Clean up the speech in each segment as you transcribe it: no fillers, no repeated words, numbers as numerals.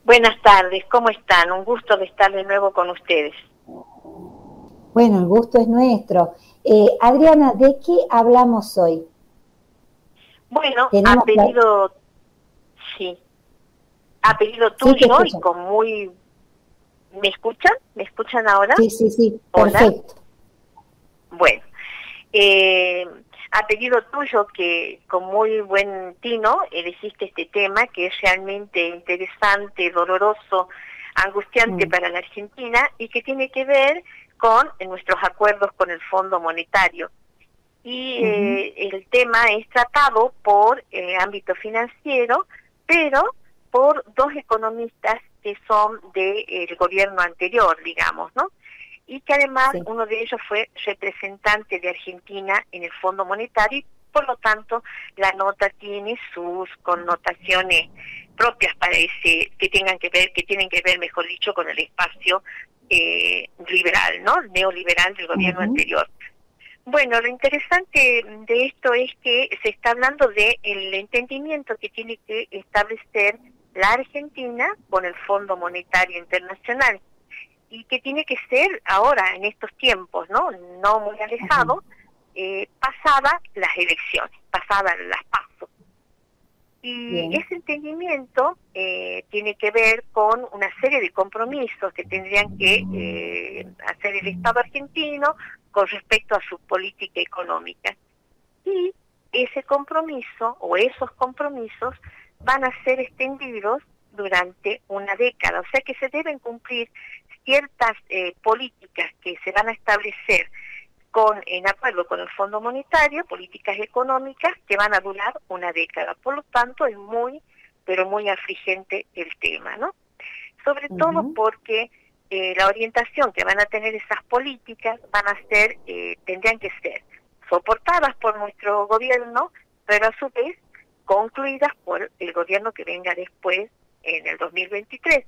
Buenas tardes, ¿cómo están? Un gusto de estar de nuevo con ustedes. Bueno, el gusto es nuestro. Adriana, ¿de qué hablamos hoy? Bueno, Tenemos sí, a pedido Sí, te tuyo y escucho. con muy... ¿Me escuchan? ¿Me escuchan ahora? Sí, sí, sí, Hola. perfecto. Bueno, eh, a pedido tuyo que con muy buen tino elegiste este tema que es realmente interesante, doloroso, angustiante Mm, para la Argentina y que tiene que ver con nuestros acuerdos con el Fondo Monetario. Y ujú, el tema es tratado por ámbito financiero, pero por dos economistas que son del gobierno anterior, digamos, ¿no? Y que además sí, uno de ellos fue representante de Argentina en el Fondo Monetario y por lo tanto la nota tiene sus connotaciones propias para ese, que tienen que ver, mejor dicho, con el espacio liberal, ¿no? Neoliberal del gobierno ujú, anterior. Bueno, lo interesante de esto es que se está hablando de el entendimiento que tiene que establecer la Argentina con el Fondo Monetario Internacional y que tiene que ser ahora, en estos tiempos, no muy ujú. alejado, pasadas las elecciones, pasadas las PASO. Y Bien. ese entendimiento tiene que ver con una serie de compromisos que tendrían que hacer el Estado argentino con respecto a su política económica. Y ese compromiso o esos compromisos van a ser extendidos durante una década. O sea que se deben cumplir ciertas políticas que se van a establecer en acuerdo con el Fondo Monetario, políticas económicas que van a durar una década. Por lo tanto, es muy, pero muy afligente el tema, ¿no? Sobre todo Ujú, porque la orientación que van a tener esas políticas tendrían que ser soportadas por nuestro gobierno, pero a su vez concluidas por el gobierno que venga después en el 2023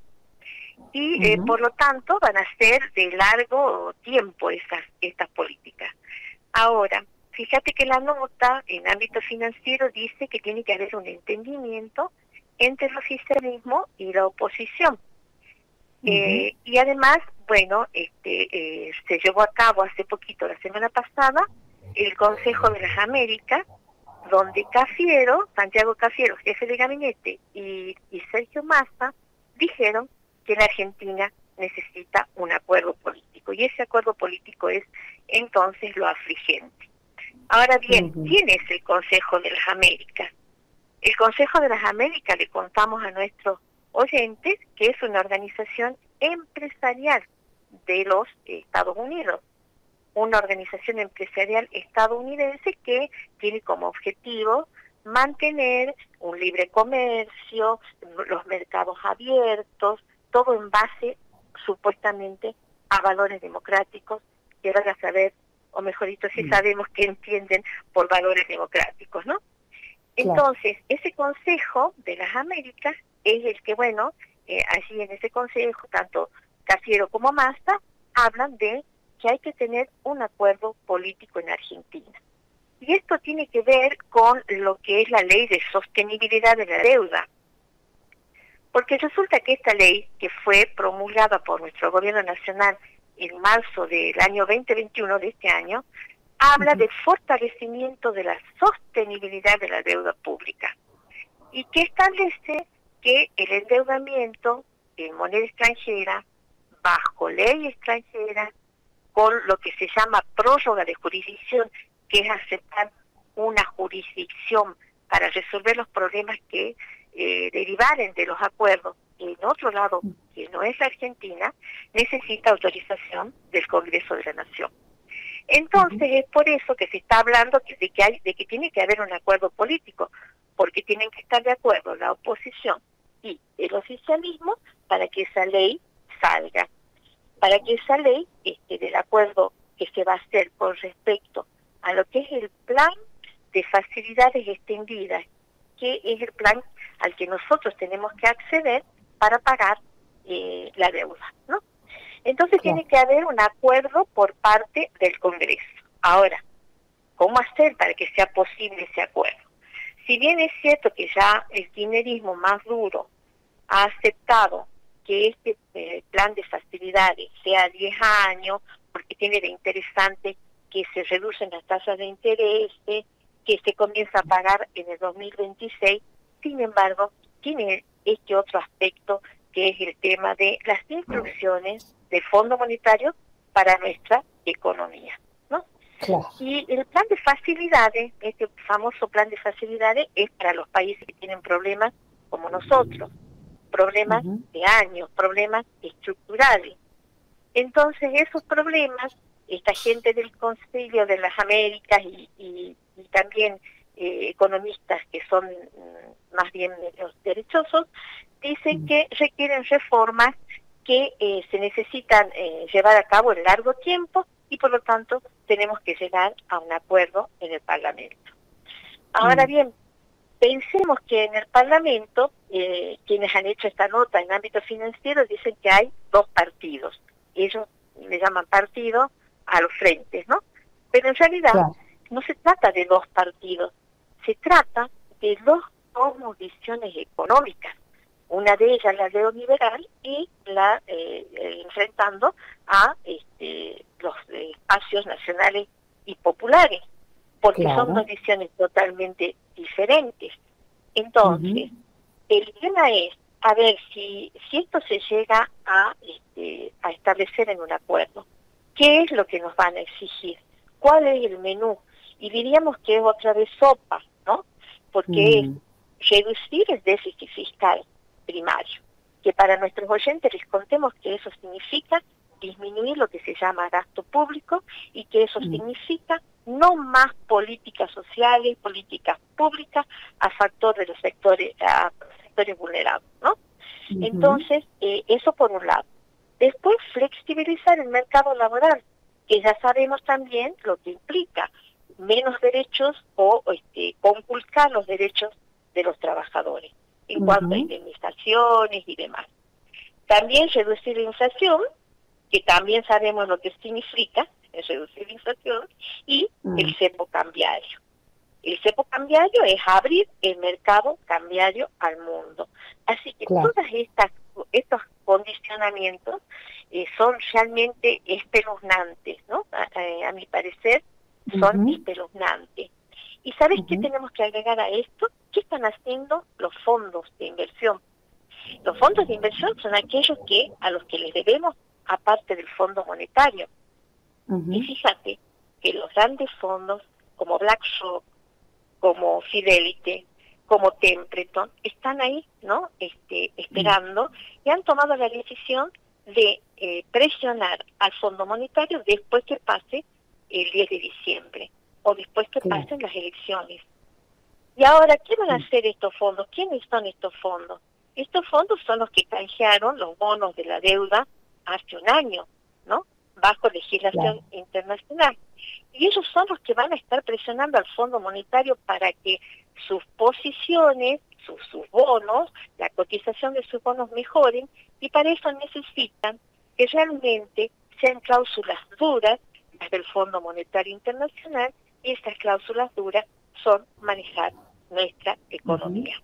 y ujú, por lo tanto van a ser de largo tiempo estas políticas. Ahora, fíjate que la nota en ámbito financiero dice que tiene que haber un entendimiento entre el oficialismo y la oposición. ujú, Y además, bueno, se llevó a cabo hace poquito, la semana pasada, el Consejo de las Américas, donde Santiago Cafiero, jefe de gabinete, y Sergio Massa dijeron que la Argentina necesita un acuerdo político. Y ese acuerdo político es entonces lo afligente. Ahora bien, ujú. ¿quién es el Consejo de las Américas? El Consejo de las Américas, le contamos a nuestros oyentes, que es una organización empresarial de los Estados Unidos, una organización empresarial estadounidense que tiene como objetivo mantener un libre comercio, los mercados abiertos, todo en base supuestamente a valores democráticos, que van a saber, o mejor dicho, si Mm, sabemos que entienden por valores democráticos, ¿no? claro. Entonces, ese Consejo de las Américas es el que, bueno, allí en ese consejo, tanto Cafiero como Massa hablan de que hay que tener un acuerdo político en Argentina. Y esto tiene que ver con lo que es la ley de sostenibilidad de la deuda, porque resulta que esta ley, que fue promulgada por nuestro gobierno nacional en marzo del año 2021 de este año, habla Ujú, de fortalecimiento de la sostenibilidad de la deuda pública y que establece que el endeudamiento en moneda extranjera, bajo ley extranjera, con lo que se llama prórroga de jurisdicción, que es aceptar una jurisdicción para resolver los problemas que derivaren de los acuerdos en otro lado, que no es la Argentina, necesita autorización del Congreso de la Nación. ujú. Entonces es por eso que se está hablando de que tiene que haber un acuerdo político, porque tienen que estar de acuerdo la oposición y el oficialismo para que esa ley salga, para que esa ley del acuerdo que se va a hacer con respecto a lo que es el plan de facilidades extendidas, que es el plan al que nosotros tenemos que acceder para pagar la deuda, ¿no? Entonces tiene Claro. que haber un acuerdo por parte del Congreso. Ahora, ¿cómo hacer para que sea posible ese acuerdo? Si bien es cierto que ya el kirchnerismo más duro ha aceptado que este plan de facilidades sea 10 años, porque tiene de interesante que se reducen las tasas de interés, que se comienza a pagar en el 2026. Sin embargo, tiene este otro aspecto, que es el tema de las instrucciones del Fondo Monetario para nuestra economía, ¿no? Claro. Y el plan de facilidades, este famoso plan de facilidades, es para los países que tienen problemas como nosotros, problemas de años, problemas estructurales. Entonces, esos problemas, esta gente del Concilio de las Américas y también economistas que son más bien los derechosos, dicen que requieren reformas que se necesitan llevar a cabo en largo tiempo y por lo tanto tenemos que llegar a un acuerdo en el Parlamento. Ahora bien, pensemos que en el Parlamento, quienes han hecho esta nota en ámbito financiero dicen que hay dos partidos. Ellos le llaman partido a los frentes, ¿no? Pero en realidad no se trata de dos partidos, se trata de dos visiones económicas. Una de ellas la neoliberal y la enfrentando a los espacios nacionales y populares, porque son dos visiones totalmente diferentes. Entonces, el tema es, a ver, si esto se llega a establecer en un acuerdo, ¿qué es lo que nos van a exigir? ¿Cuál es el menú? Y diríamos que es otra vez sopa, ¿no? Porque es reducir el déficit fiscal primario, que para nuestros oyentes les contemos que eso significa disminuir lo que se llama gasto público y que eso significa no más políticas sociales, políticas públicas a favor de los sectores vulnerables, ¿no? Entonces, eso por un lado. Después, flexibilizar el mercado laboral, que ya sabemos también lo que implica menos derechos o conculcar los derechos de los trabajadores en cuanto a indemnizaciones y demás. También reducir la inflación, que también sabemos lo que significa reducir la inflación, y el cepo cambiario. El cepo cambiario es abrir el mercado cambiario al mundo. Así que todas estos condicionamientos son realmente espeluznantes, ¿no? A mi parecer, son espeluznantes. ¿Y sabes qué tenemos que agregar a esto? ¿Qué están haciendo los fondos de inversión? Los fondos de inversión son aquellos a los que les debemos aparte del Fondo Monetario. Y fíjate que los grandes fondos como BlackRock, como Fidelity, como Templeton, están ahí, ¿no? Esperando, y han tomado la decisión de presionar al Fondo Monetario después que pase el 10 de diciembre o después que pasen las elecciones. Y ahora, ¿qué van a hacer estos fondos? ¿Quiénes son estos fondos? Estos fondos son los que canjearon los bonos de la deuda hace un año, ¿no? Bajo legislación internacional. Y ellos son los que van a estar presionando al Fondo Monetario para que sus posiciones, sus bonos, la cotización de sus bonos mejoren, y para eso necesitan que realmente sean cláusulas duras las del Fondo Monetario Internacional, y estas cláusulas duras son manejar nuestra economía.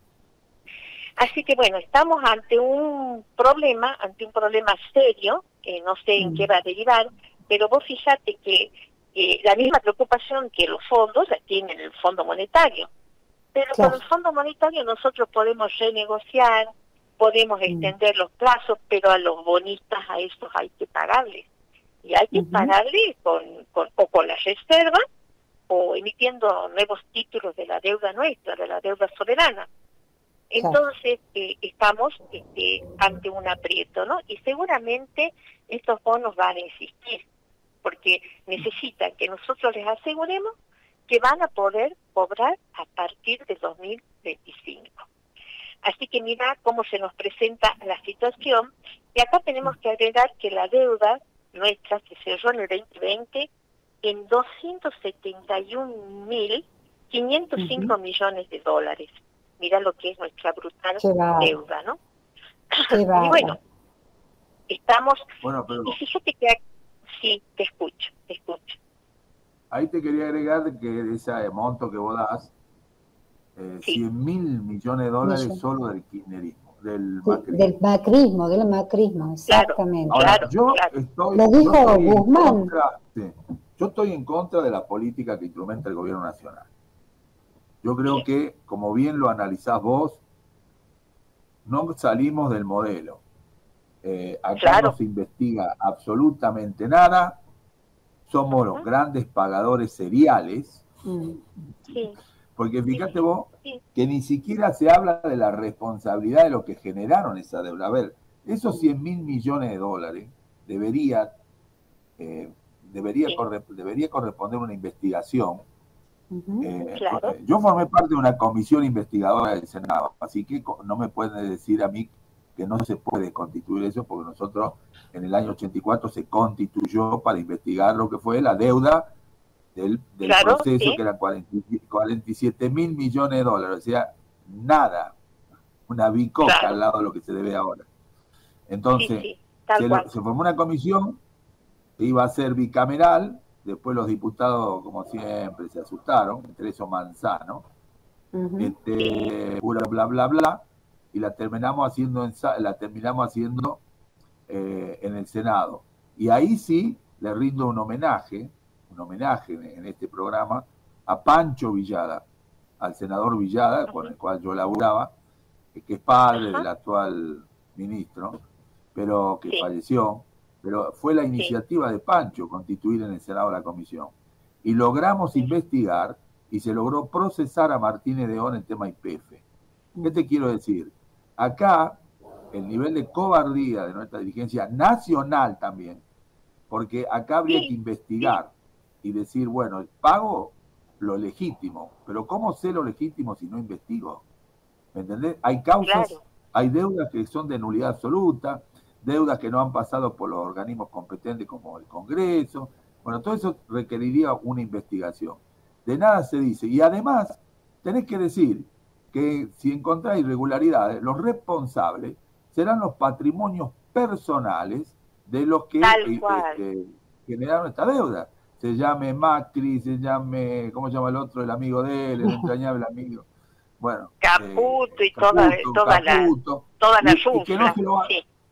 Así que bueno, estamos ante un problema serio, no sé en qué va a derivar, pero vos fíjate que la misma preocupación que los fondos la tiene el Fondo Monetario. Pero con el Fondo Monetario nosotros podemos renegociar, podemos extender los plazos, pero a los bonistas, a estos hay que pagarles. Y hay que pagarles con la reserva o emitiendo nuevos títulos de la deuda nuestra, de la deuda soberana. Entonces, estamos ante un aprieto, ¿no? Y seguramente estos bonos van a insistir, porque necesitan que nosotros les aseguremos que van a poder cobrar a partir de 2025. Así que mira cómo se nos presenta la situación, y acá tenemos que agregar que la deuda nuestra se cerró en el 2020 en 271.505 millones de dólares. Mira lo que es nuestra brutal deuda, ¿no? Y bueno, estamos... Bueno, pero... Y fíjate que... Sí, te escucho. Ahí te quería agregar que ese monto que vos das, 100.000 millones de dólares solo del kirchnerismo. del Sí, macrismo. del macrismo, exactamente. Ahora, Claro. Lo dijo Guzmán. Yo estoy en contra de la política que implementa el gobierno nacional. Yo creo que, como bien lo analizás vos, no salimos del modelo. Acá no se investiga absolutamente nada. Somos los grandes pagadores seriales. Porque fíjate vos que ni siquiera se habla de la responsabilidad de lo que generaron esa deuda. A ver, esos 100.000 millones de dólares debería corresponder una investigación. Yo formé parte de una comisión investigadora del Senado, así que no me pueden decir a mí que no se puede constituir eso, porque nosotros en el año 84 se constituyó para investigar lo que fue la deuda del proceso, que eran 47.000 millones de dólares, o sea, nada, una bicoca al lado de lo que se debe ahora. Entonces, se formó una comisión que iba a ser bicameral. Después los diputados, como siempre, se asustaron, entre eso Manzano, pura bla bla bla, y la terminamos haciendo en el Senado. Y ahí sí le rindo un homenaje en este programa a Pancho Villada, al senador Villada, con el cual yo laburaba, que es padre del actual ministro, pero que falleció. Pero fue la iniciativa de Pancho constituir en el Senado la comisión. Y logramos investigar y se logró procesar a Martínez de Oz en el tema YPF. ¿Qué te quiero decir? Acá, el nivel de cobardía de nuestra dirigencia nacional también, porque acá habría que investigar y decir, bueno, pago lo legítimo, pero ¿cómo sé lo legítimo si no investigo? ¿Me entendés? Hay causas, hay deudas que son de nulidad absoluta, deudas que no han pasado por los organismos competentes como el Congreso. Bueno, todo eso requeriría una investigación. De nada se dice. Y además, tenés que decir que si encontráis irregularidades, los responsables serán los patrimonios personales de los que generaron esta deuda. Se llame Macri, se llame, ¿cómo se llama el otro? El amigo de él, el entrañable amigo. Bueno, Caputo y toda la chufla.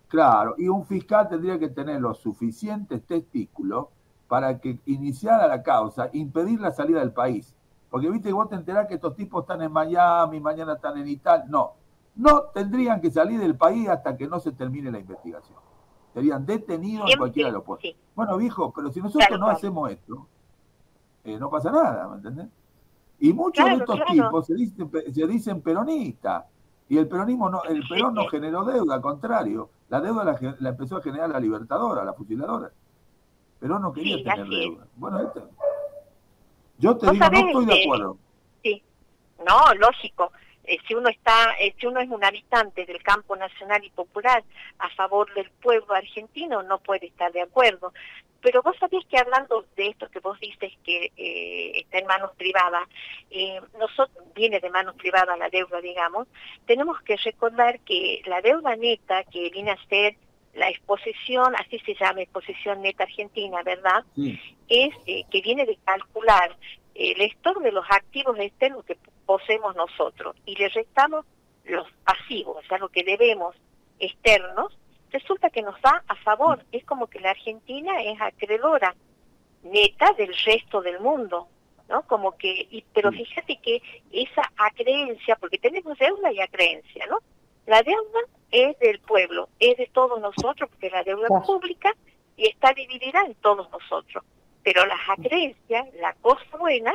Claro, y un fiscal tendría que tener los suficientes testículos para que iniciara la causa, impedir la salida del país. Porque viste, vos te enterás que estos tipos están en Miami, mañana están en Italia. No tendrían que salir del país hasta que no se termine la investigación. Serían detenidos en cualquier aeropuerto. Bueno, viejo, pero si nosotros no hacemos esto, no pasa nada, ¿me entendés? Y muchos de estos tipos se dicen peronistas. Y el peronismo el Perón no generó deuda, al contrario. La deuda la empezó a generar la Libertadora, la fusiladora. Perón no quería tener deuda. Bueno, yo te digo, no estoy de acuerdo. No, lógico. Si uno es un habitante del campo nacional y popular a favor del pueblo argentino, no puede estar de acuerdo. Pero vos sabés que hablando de esto que vos dices que está en manos privadas, viene de manos privadas la deuda, digamos, tenemos que recordar que la deuda neta, que viene a ser la exposición, así se llama, exposición neta argentina, ¿verdad? Es que viene de calcular el stock de los activos externos que poseemos nosotros y le restamos los pasivos, o sea, lo que debemos externos, resulta que nos da a favor. Es como que la Argentina es acreedora neta del resto del mundo, ¿no? Como que, pero fíjate que esa acreencia, porque tenemos deuda y acreencia, ¿no? La deuda es del pueblo, es de todos nosotros, porque la deuda es pública y está dividida en todos nosotros. Pero las acreencias, la cosa buena,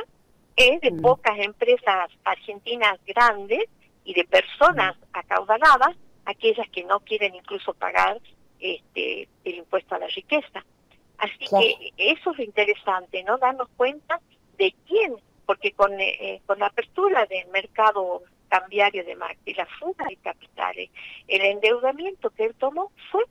es de pocas empresas argentinas grandes y de personas acaudaladas, aquellas que no quieren incluso pagar el impuesto a la riqueza. Así que eso es lo interesante, ¿no? Darnos cuenta de quién, porque con la apertura del mercado cambiario de Macri, la fuga de capitales, el endeudamiento que él tomó fue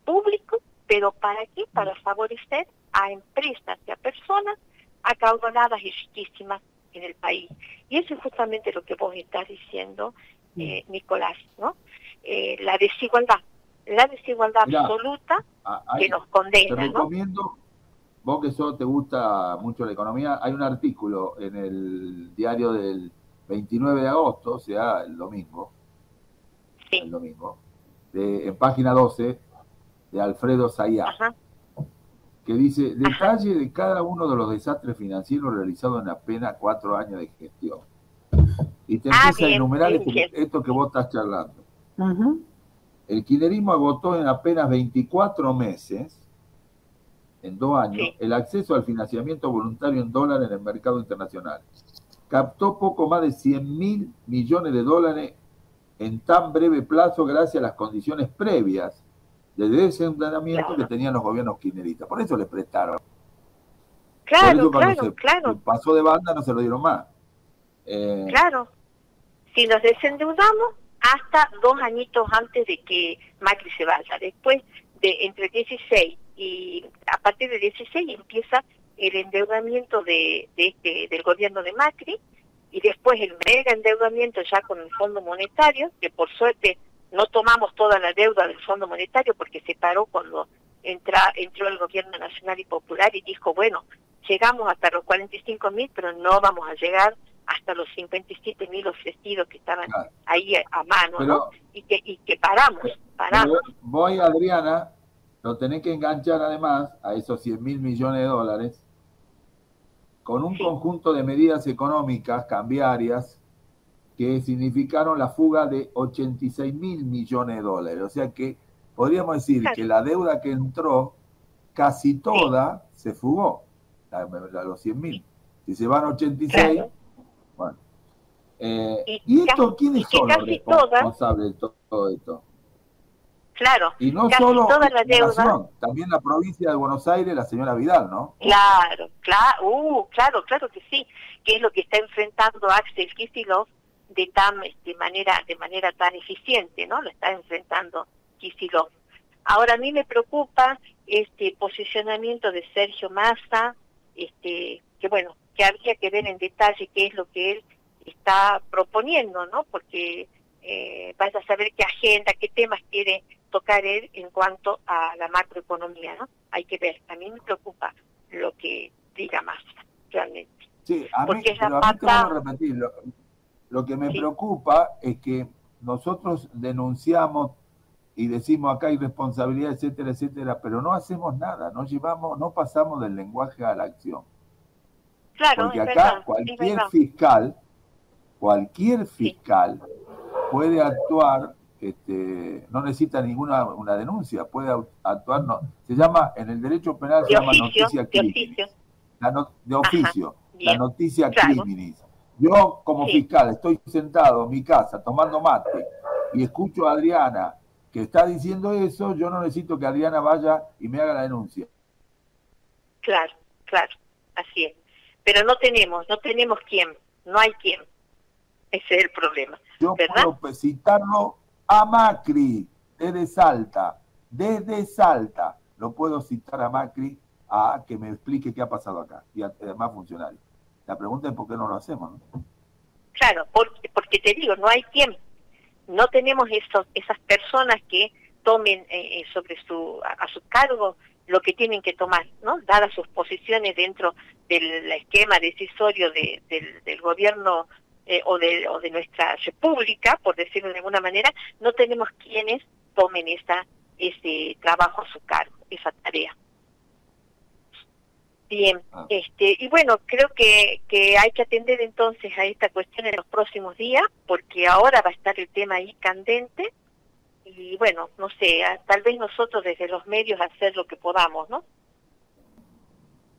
público, pero ¿para qué? Para favorecer a empresas y a personas acaudaladas y riquísimas en el país. Y eso es justamente lo que vos estás diciendo, Nicolás, ¿no? La desigualdad Mirá, absoluta que nos condena. Te recomiendo, vos que te gusta mucho la economía, hay un artículo en el diario del 29 de agosto, o sea, el domingo, Sí. el domingo, en página 12, de Alfredo Zayá, Ajá. que dice, detalle de cada uno de los desastres financieros realizados en apenas 4 años de gestión. Y te empieza a enumerar esto que vos estás charlando. Ujú. El kirchnerismo agotó en apenas 24 meses, en 2 años, Sí. el acceso al financiamiento voluntario en dólares en el mercado internacional. Captó poco más de 100.000 millones de dólares en tan breve plazo gracias a las condiciones previas de desendeudamiento que tenían los gobiernos kirchneristas. Por eso le prestaron. Claro, por eso cuando claro. se pasó de banda no se lo dieron más. Claro. Si nos desendeudamos hasta 2 añitos antes de que Macri se vaya. Después de entre 16 y a partir de 16 empieza el endeudamiento del gobierno de Macri, y después el mega endeudamiento ya con el Fondo Monetario, que por suerte no tomamos toda la deuda del Fondo Monetario porque se paró cuando entró el gobierno nacional y popular y dijo, bueno, llegamos hasta los 45.000, pero no vamos a llegar hasta los 57.000 ofrecidos que estaban ahí a mano, pero, ¿no? Y que paramos. Voy, Adriana, lo tenés que enganchar además a esos 100.000 millones de dólares con un conjunto de medidas económicas cambiarias que significaron la fuga de 86.000 millones de dólares. O sea que podríamos decir que la deuda que entró casi toda se fugó, los 100.000. Si se van 86, bueno. ¿Y esto quiénes son los responsables de todo esto? Claro, y no solo toda la deuda, nación, también la provincia de Buenos Aires, la señora Vidal, ¿no? Claro que sí, que es lo que está enfrentando Axel Kicillof de manera tan eficiente, ¿no? Lo está enfrentando Kicillof. Ahora a mí me preocupa este posicionamiento de Sergio Massa, que bueno, que habría que ver en detalle qué es lo que él está proponiendo, ¿no? Porque vas a saber qué agenda, qué temas quiere tocar él en cuanto a la macroeconomía, ¿no? Hay que ver. A mí me preocupa lo que diga Massa, realmente. Sí, a mí, pero a mí te voy a repetir, lo que me preocupa es que nosotros denunciamos y decimos acá hay responsabilidad, etcétera, etcétera, pero no hacemos nada, no pasamos del lenguaje a la acción. Claro, porque acá cualquier fiscal puede actuar, no necesita una denuncia, puede actuar, se llama, en el derecho penal se llama noticia criminis. De oficio, la noticia criminis. Yo como fiscal estoy sentado en mi casa tomando mate y escucho a Adriana que está diciendo eso, yo no necesito que Adriana vaya y me haga la denuncia. Claro, así es. Pero no tenemos quién, no hay quién. Ese es el problema. Yo puedo citarlo a Macri, desde Salta, lo puedo citar a Macri a que me explique qué ha pasado acá, y además funcionarios. La pregunta es por qué no lo hacemos, ¿no? Claro, porque te digo, no hay quién. No tenemos esas personas que tomen a su cargo lo que tienen que tomar, ¿no? Dadas sus posiciones dentro del esquema decisorio del gobierno o de nuestra república, por decirlo de alguna manera, no tenemos quienes tomen ese trabajo a su cargo, esa tarea. Bien, y bueno, creo que hay que atender entonces a esta cuestión en los próximos días, porque ahora va a estar el tema ahí candente, y bueno, no sé, tal vez nosotros desde los medios hacer lo que podamos, ¿no?